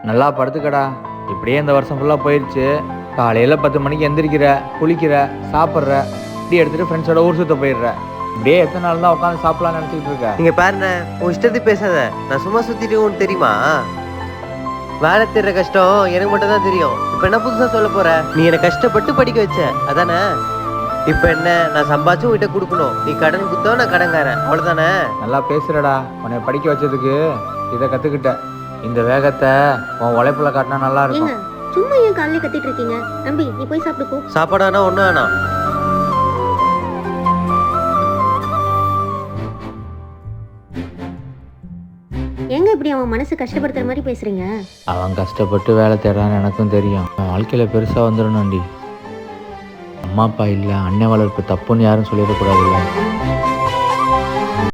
நல்லா படுத்துக்கடா. இப்படியே இந்த வருஷம் ஃபுல்லாக போயிடுச்சு. காலையில் 10 மணிக்கு எந்திரிக்கிற, குளிக்கிற, சாப்பிட்ற, இப்படி எடுத்துகிட்டு ஃப்ரெண்ட்ஸோட ஊர் சுற்ற போயிடுற. இப்படியே எத்தனை நாள் தான் உட்காந்து சாப்பிடலாம்னு நினச்சிக்கிட்டு இருக்க? நீங்க பாருண்ணே, உன் இஷ்டத்துக்கு பேசாத. நான் சும்மா சுத்திட்டு உனக்கு தெரியுமா? வேலை தேடுற கஷ்டம் எனக்கு மட்டும் தான் தெரியும். இப்ப என்ன புதுசா சொல்ல போற? நீ என்னை கஷ்டப்பட்டு படிக்க வச்ச, அதானே? இப்ப என்ன, நான் சம்பாதிச்சும் உன்கிட்ட கொடுக்கணும். நீ கடன் குத்தோ, நான் கடன்காரன், அவ்வளவுதானே? நல்லா பேசுகிறடா. உன்னை படிக்க வச்சதுக்கு இதை கற்றுக்கிட்ட. இந்த வேகத்தை உன் உழைப்புல காட்டினா நல்லா இருக்கும். ஏங்க சும்மா ஏன் காலையில கத்திட்டு இருக்கீங்க? தம்பி நீ போய் சாப்பிட்டு போ. சாப்பாடு வேணா, ஒண்ணும் வேணாம். ஏங்க இப்படி அவன் மனசு கஷ்டப்படுத்துற மாதிரி பேசுறீங்க? அவன் கஷ்டப்பட்டு வேலை தேடுறான்னு எனக்கும் தெரியும். அவன் வாழ்க்கையில் பெருசாக வந்துடணும்டி. அம்மா அப்பா இல்லை, அண்ணன் வளர்ப்பு தப்புன்னு யாரும் சொல்லிடக்கூடாதுல்ல.